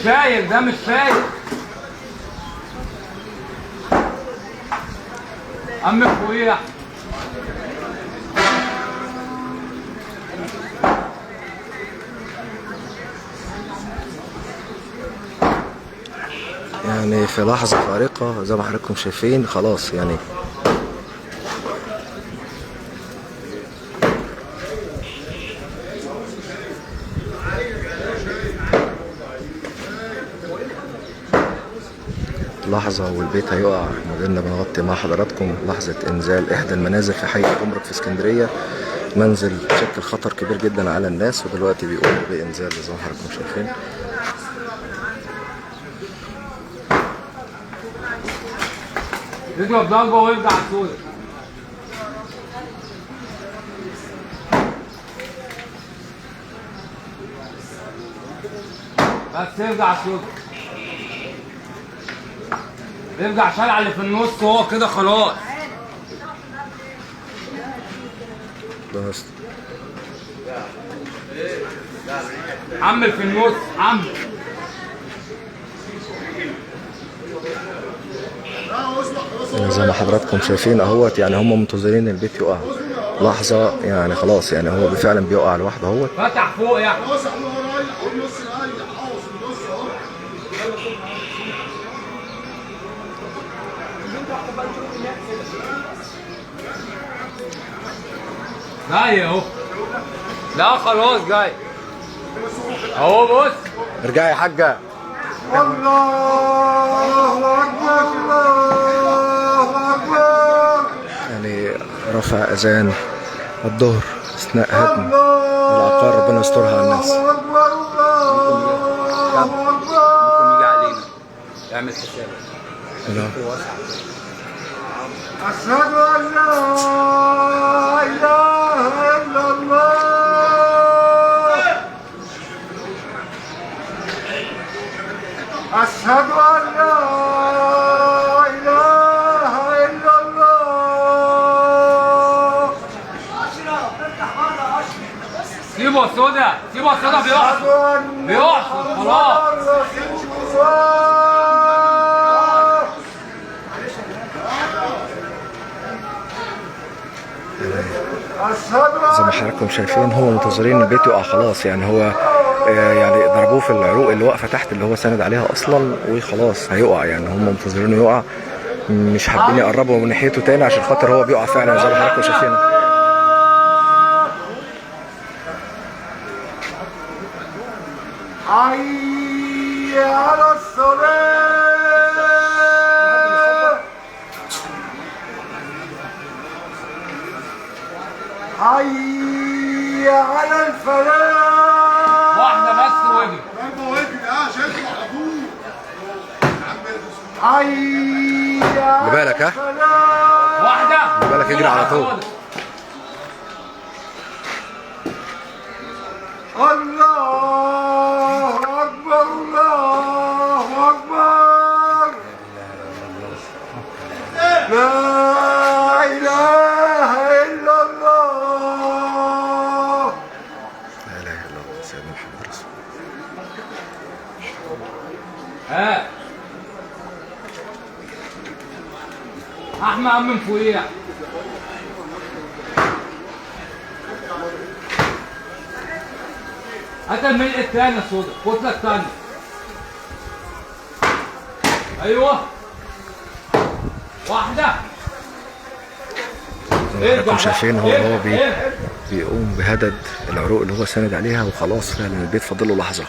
فايق، ده مش فايق. عم اخويا يعني في لحظة فارقة زي ما حضراتكم شايفين خلاص يعني لحظة والبيت هيقع. مازلنا بنغطي مع حضراتكم لحظة إنزال إحدى المنازل في حي الجمرك في اسكندرية. منزل شكل خطر كبير جدا على الناس، ودلوقتي بيقوموا بإنزال زي ما حضراتكم شايفين. يضرب ضربه ويرجع السوق. بس يرجع السوق، يرجع شارع اللي في النص، هو كده خلاص. بس حمل في النص، حمل. زي ما حضراتكم شايفين اهوت، يعني هم منتظرين البيت يقع لحظة، يعني خلاص يعني هو فعلا بيقع لوحده اهوت. فتح فوق يعني. جاي اهو، لا خلاص جاي اهو. بص ارجعي يا حاجة. الله أكبر الله أكبر. يعني رفع اذان الظهر اثناء هدم العقار، ربنا يسترها على الناس. الله أكبر الله أكبر. ممكن يجي علينا، اعمل حسابك. أشهد أن لا إله إلا الله. أشهد أن لا إله إلا الله. سيبه يا سودا، سيبه يا سودا، بيحصل بيحصل خلاص. زي ما حضراتكم شايفين هم منتظرين البيت يقع خلاص، يعني هو يعني ضربوه في العروق اللي واقفه تحت اللي هو ساند عليها اصلا، وخلاص هيقع. يعني هم منتظرينه يقع، مش حابين يقربوا من ناحيته تاني عشان خاطر هو بيقع فعلا زي ما حضراتكم شايفين. حي على الصلاة. حي على الفلاح. واحدة بس واجب. حي على بالك ها؟ الفلاح. واحدة. بالك اجري على طول. الله أكبر الله أكبر. لا إله إلا الله. لا اله الا الله سيدنا محمد رسول الله. ها احمد امن فوقيها. هات الملء الثاني يا سودا، الكتله الثانيه. ايوه واحده. زي ما حضراتكم شايفين هو بيقوم بهدد العروق اللي هو ساند عليها، وخلاص فعلا البيت فاضل له لحظه.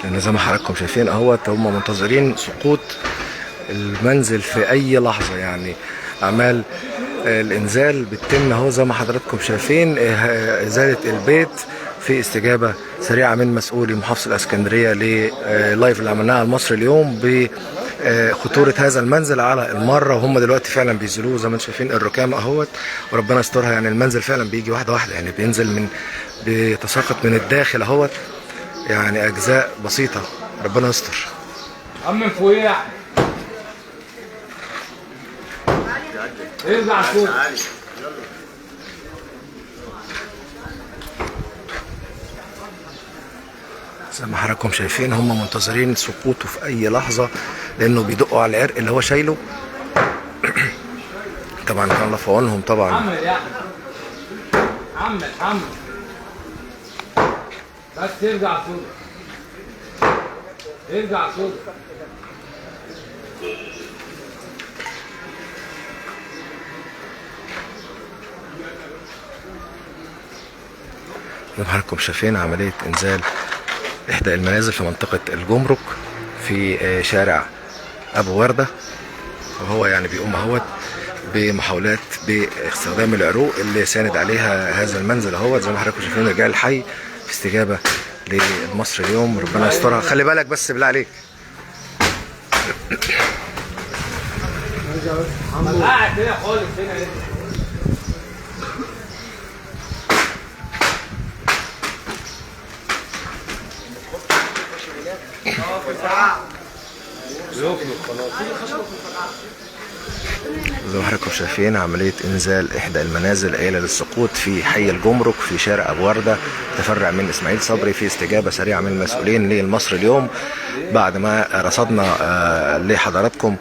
لان زي ما حضراتكم شايفين اهوت هم منتظرين سقوط المنزل في اي لحظه، يعني اعمال الانزال بتتم اهو زي ما حضراتكم شايفين. ازاله البيت في استجابه سريعه من مسؤولي محافظه الاسكندريه للايف اللي عملناها على المصري اليوم خطورة هذا المنزل على المرة، وهم دلوقتي فعلا بينزلوه زي ما انتم شايفين الركام اهوت، وربنا يسترها. يعني المنزل فعلا بيجي واحدة واحدة، يعني بينزل بيتساقط من الداخل اهوت، يعني اجزاء بسيطة. ربنا يستر. عم فويع ارجع فوق. زي ما حضراتكم شايفين هم منتظرين سقوطه في اي لحظة، لانه بيدقوا على العرق اللي هو شايله. طبعا كان الله في عونهم طبعا. عمل يا عمل بس ارجع فوق، ارجع فوق. زي ما حضراتكم شايفين عملية انزال احدى المنازل في منطقة الجمرك في شارع ابو وردة، وهو يعني بيقوم اهوت بمحاولات باستخدام العروق اللي ساند عليها هذا المنزل اهوت. زي ما حضراتكم شايفين رجال الحي في استجابة لمصر اليوم. ربنا يسترها. خلي بالك بس بالله عليك. قاعد هنا خالص هنا لسه. زي ما حضراتكم شايفين عملية انزال احدى المنازل قايلة للسقوط في حي الجمرك في شارع ابو وردة تفرع من اسماعيل صبري، في استجابة سريعة من المسؤولين للمصري اليوم بعد ما رصدنا لحضراتكم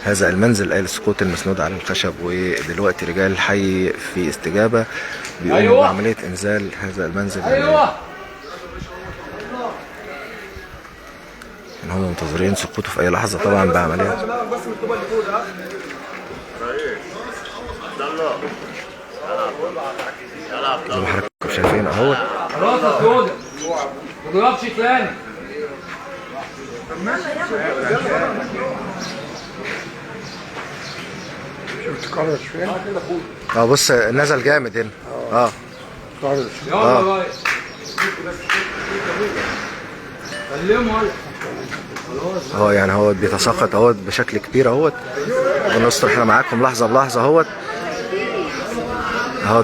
هذا المنزل قايل السقوط المسنود على الخشب. ودلوقتي رجال الحي في استجابة بيقوموا بعملية انزال هذا المنزل. ان هم منتظرين سقوطه في اي لحظة طبعا بعملية. زي ما حضراتكم شايفين اهو. راسه سودا ما تضربش تاني. شفت كرش فين؟ بص نزل جامد هنا. كرش. يلا يا كلمه ولا يعني هو بيتساقط اهوت بشكل كبير اهوت. ونستر احنا معاكم لحظه بلحظه اهوت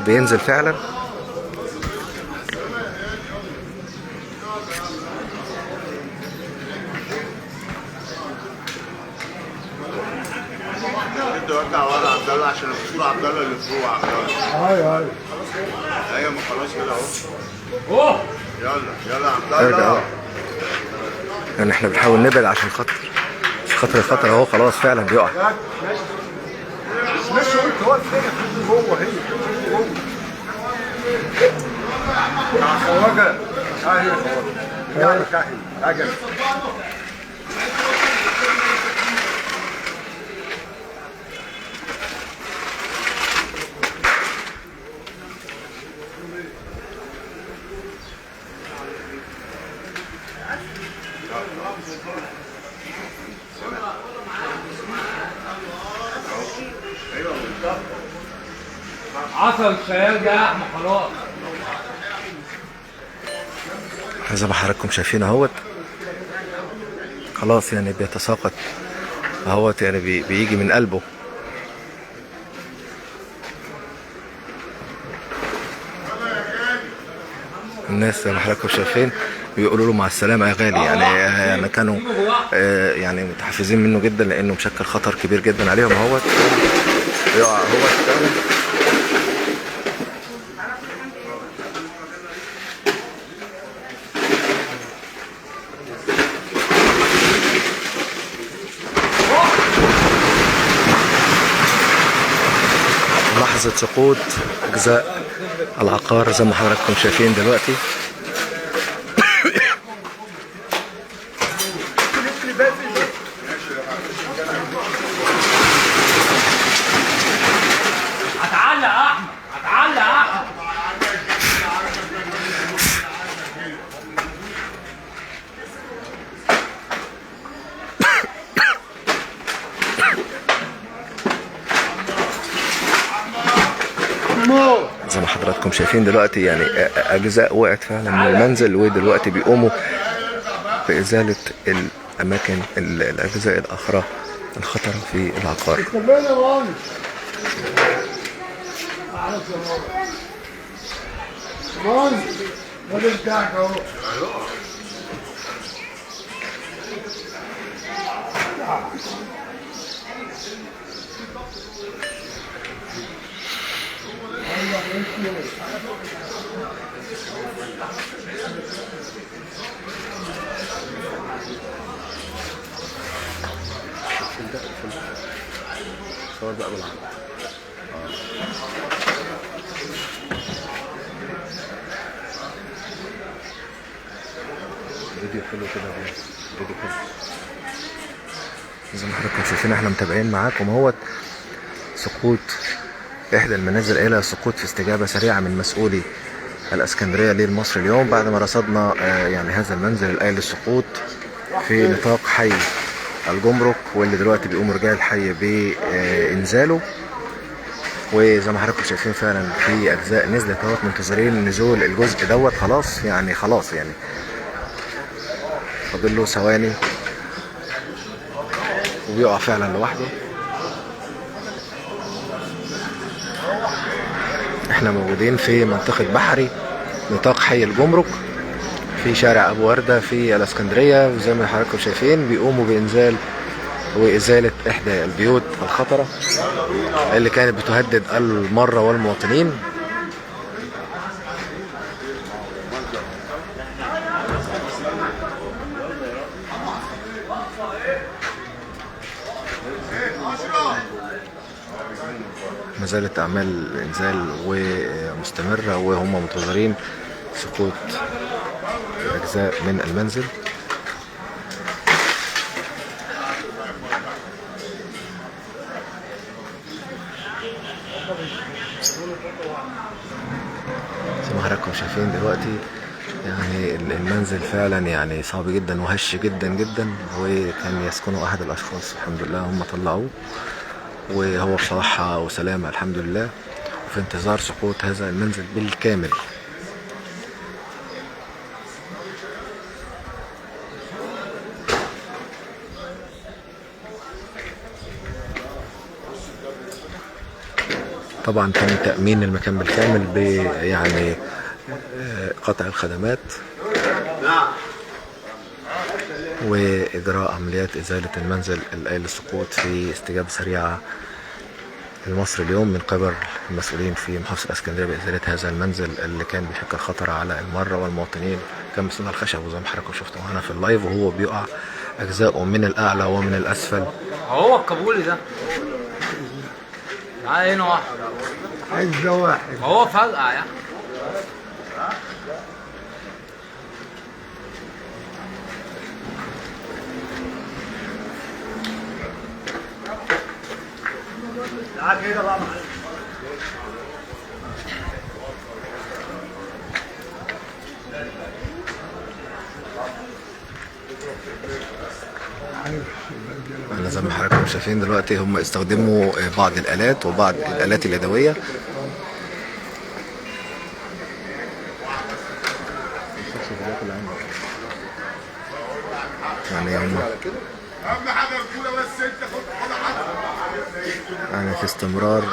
بينزل فعلا. ارجع ورا عبد الله عشان الصوره عبد الله اللي فوق. عبد الله ايوه ما خلاص كده اهو. يلا عبد الله ارجع يعني احنا بنحاول نبعد عشان خاطر اهو خلاص فعلا بيقع. مش قلت هو فين جوه هي جوه خواجه اهي خواجه كاهي اجل. عصر الخيال ده يا احمد خلاص. زي ما حضراتكم شايفين اهوت خلاص يعني بيتساقط اهوت، يعني بيجي من قلبه. الناس زي ما حضراتكم شايفين بيقولوا له مع السلامه يا غالي، يعني كانوا يعني متحفزين منه جدا لانه مشكل خطر كبير جدا عليهم اهوت. يقع اهوت فعلا. لحظة سقوط أجزاء العقار زي ما حضراتكم شايفين دلوقتي. هتعلق يا احمد، هتعلق يا احمد. زي ما حضراتكم شايفين دلوقتي يعني أجزاء وقعت فعلا من المنزل، ودلوقتي بيقوموا بإزالة أماكن الأجزاء الآخرة الخطرة في العقار. صور بقى بالعربي. فيديو حلو كده، فيديو حلو زي ما حضراتكم شايفين. احنا متابعين معاكم اهوت سقوط احدى المنازل الى سقوط في استجابه سريعه من مسؤولي الاسكندريه للمصري اليوم، بعد ما رصدنا يعني هذا المنزل الآلي للسقوط في نطاق حي الجمرك، واللي دلوقتي بيقوم رجال الحي بانزاله. وزي ما حضراتكم شايفين فعلا في اجزاء نزلت اهوت، منتظرين نزول الجزء دوت. خلاص يعني فاضل له ثواني وبيقع فعلا لوحده. احنا موجودين في منطقة بحري نطاق حي الجمرك في شارع ابو وردة في الاسكندرية، وزي ما حضراتكم شايفين بيقوموا بانزال وازالة احدى البيوت الخطرة اللي كانت بتهدد المرة والمواطنين. ما زالت أعمال الإنزال ومستمرة، وهم منتظرين سقوط أجزاء من المنزل. زي ما حضراتكم شايفين دلوقتي يعني المنزل فعلا يعني صعب جدا وهش جدا جدا، وكان يسكنه أحد الأشخاص. الحمد لله هم طلعوه وهو بصراحة وسلامة الحمد لله، وفي انتظار سقوط هذا المنزل بالكامل. طبعا تم تأمين المكان بالكامل يعني قطع الخدمات وإجراء عمليات إزالة المنزل الآلي للسقوط في استجابة سريعة المصري اليوم من قبل المسؤولين في محافظة الاسكندرية بإزالة هذا المنزل اللي كان بيشكل خطر على المرة والمواطنين. كان مصنوع الخشب وزي ما حضراتكم شفتوا معانا في اللايف، وهو بيقع أجزاؤه من الأعلى ومن الأسفل. هو الكابولي ده تعالى هنا واحد، عايز ده واحد. هو فرقع يعني. تعال كده بقى معلش. أنا زي ما حضراتكم شايفين دلوقتي هم استخدموا بعض الآلات وبعض الآلات اليدوية. يعني هم يعني في استمرار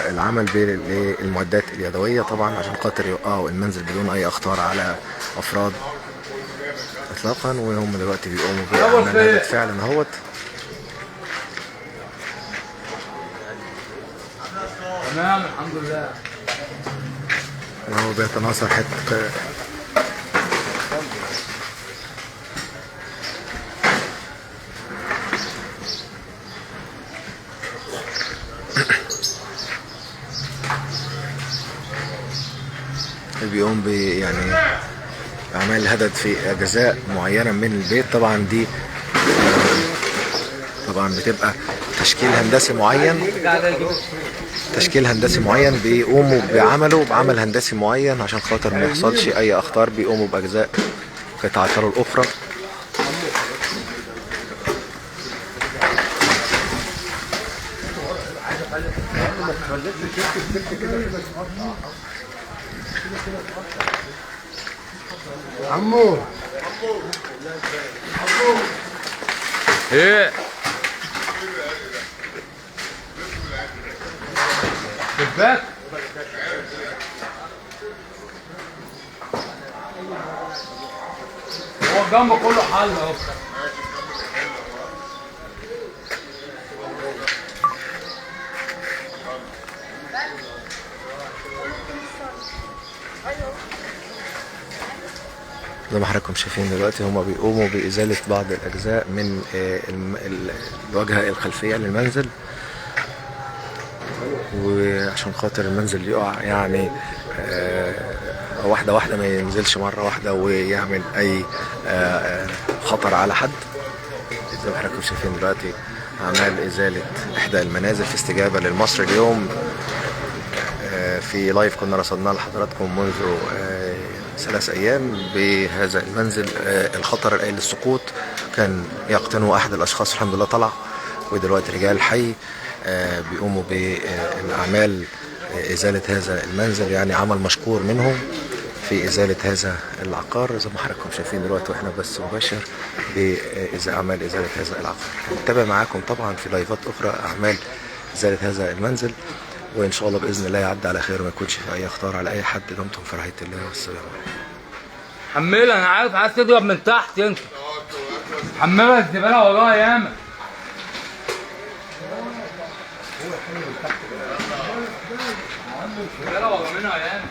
العمل بالمعدات اليدوية طبعا عشان خاطر يوقعوا المنزل بدون أي أخطار على أفراد إطلاقا. وهم دلوقتي بيقوموا بأعمال هذا فعلا اهوت. تمام الحمد لله. وهو بيتناثر حتة بيقوم يعني أعمال الهدد في أجزاء معينة من البيت. طبعا دي طبعا بتبقى تشكيل هندسي معين بيقوموا بعمل هندسي معين عشان خاطر ما يحصلش أي أخطار. بيقوموا بأجزاء قطع الطرق الأخرى. عمو ايه شباك هو الجنب كله حل اهو. زي ما حضراتكم شايفين دلوقتي هما بيقوموا بإزالة بعض الأجزاء من الواجهة الخلفية للمنزل، وعشان خاطر المنزل يقع يعني واحدة واحدة، ما ينزلش مرة واحدة ويعمل أي خطر على حد. زي ما حضراتكم شايفين دلوقتي أعمال إزالة إحدى المنازل في استجابة للمصري اليوم. في لايف كنا رصدناه لحضراتكم منذ 3 أيام بهذا المنزل الخطر الآلي للسقوط، كان يقتنه أحد الأشخاص، الحمد لله طلع، ودلوقتي رجال حي بيقوموا بأعمال إزالة هذا المنزل، يعني عمل مشكور منهم في إزالة هذا العقار. زي ما حضراتكم شايفين دلوقتي واحنا بس مباشر بأعمال إزالة هذا العقار. نتابع معاكم طبعا في لايفات أخرى أعمال إزالة هذا المنزل، وإن شاء الله بإذن الله يعدي على خير وما يكونش في أي خطر على أي حد. دمتم في رعاية الله والسلام عليكم. حملها، انا عارف عايز تضرب من تحت انت. حملها الزباله وراها ياما. الزباله ورا منها ياما.